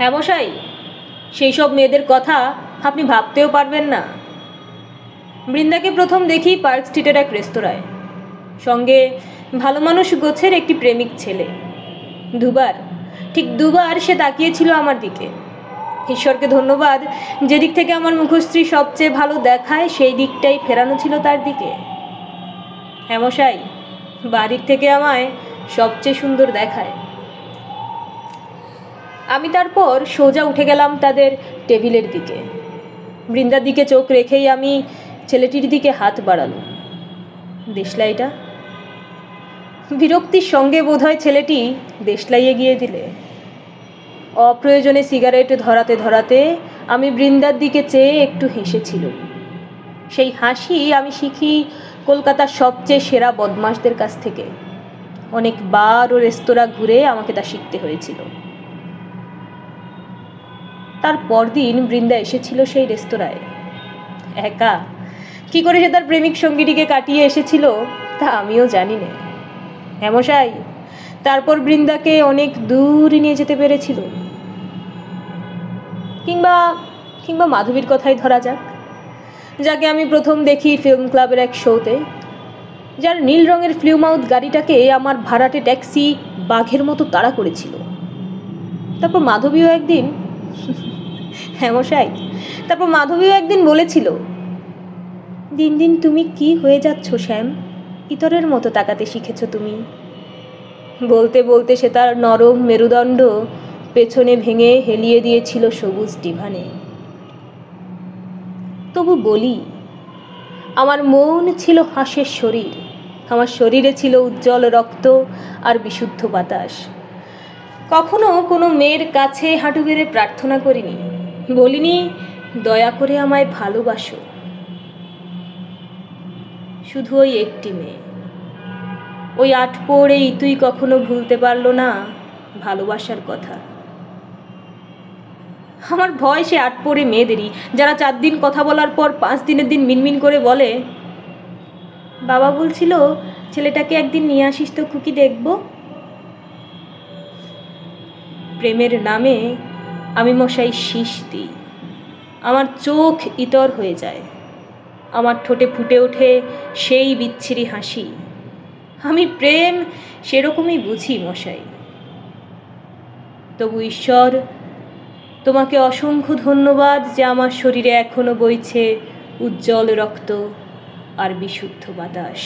হ্যাঁ মশাই, সেই সব মেয়েদের কথা আপনি ভাবতেও পারবেন না। বৃন্দাকে প্রথম দেখি পার্ক স্ট্রিটের এক রেস্তোরাঁয়, সঙ্গে ভালো মানুষ গোছের একটি প্রেমিক ছেলে। ঠিক দুবার সে তাকিয়েছিল আমার দিকে। ঈশ্বরকে ধন্যবাদ, যেদিক থেকে আমার মুখশ্রী সবচেয়ে ভালো দেখায় সেই দিকটাই ফেরানো ছিল তার দিকে। হ্যাঁ মশাই, বাড়ির থেকে আমায় সবচেয়ে সুন্দর দেখায়। আমি তারপর সোজা উঠে গেলাম তাদের টেবিলের দিকে। বৃন্দার দিকে চোখ রেখেই আমি ছেলেটির দিকে হাত বাড়ালাম। দেশলাইটা? বিরক্তির সঙ্গে বোধহয় ছেলেটি দেশলাই এগিয়ে দিলে। অপ্রয়োজনে সিগারেট ধরাতে ধরাতে আমি বৃন্দার দিকে চেয়ে একটু হেসেছিলাম। সেই হাসি আমি শিখি কলকাতার সবচেয়ে সেরা বদমাশদের কাছ থেকে। অনেকবার ও রেস্তোরাঁ ঘুরে আমাকে তা শিখতে হয়েছিল। তার পরদিন বৃন্দা এসেছিল সেই রেস্তোরাঁয় একা। কি করে সে তার প্রেমিক সঙ্গীটিকে কাটিয়ে এসেছিল তা আমিও জানি না। হ্যাঁ মশাই, তারপর বৃন্দাকে অনেক দূর নিয়ে যেতে পেরেছিল। কিংবা মাধবীর কথাই ধরা যাক, যাকে আমি প্রথম দেখি ফিল্ম ক্লাবের এক শোতে, যার নীল রঙের ফ্লিউমাউথ গাড়িটাকে আমার ভাড়াটে ট্যাক্সি বাঘের মতো তাড়া করেছিল। তারপর মাধবীও একদিন বলেছিল, দিন দিন তুমি কি হয়ে যাচ্ছ শ্যাম, ইতরের মতো তাকাতে শিখেছ তুমি। বলতে বলতে সে তার নরম মেরুদণ্ড পেছনে ভেঙে হেলিয়ে দিয়েছিল সবুজ ডিভানে। তবু বলি, আমার মন ছিল হাঁসের শরীর, আমার শরীরে ছিল উজ্জ্বল রক্ত আর বিশুদ্ধ বাতাস। কখনো কোনো মেয়ের কাছে হাঁটু গেড়ে প্রার্থনা করিনি, বলিনি দয়া করে আমায় ভালোবাসো। শুধু ওই একটি মেয়ে, ওই আটপৌড়ে ইতুই কখনো ভুলতে পারল না ভালোবাসার কথা। আমার ভয় সে আটপৌড়ে মেয়েদেরই, যারা 4 দিন কথা বলার পর 5 দিনের দিন মিনমিন করে বলে, বাবা বলছিল ছেলেটাকে একদিন নিয়ে আসিস তো খুকি, দেখব। প্রেমের নামে আমি মশাই শীষ দিই, আমার চোখ ইতর হয়ে যায়, আমার ঠোঁটে ফুটে ওঠে সেই বিচ্ছিরি হাসি। আমি প্রেম সেরকমই বুঝি মশাই। তবু ঈশ্বর, তোমাকে অসংখ্য ধন্যবাদ যে আমার শরীরে এখনো বইছে উজ্জ্বল রক্ত আর বিশুদ্ধ বাতাস।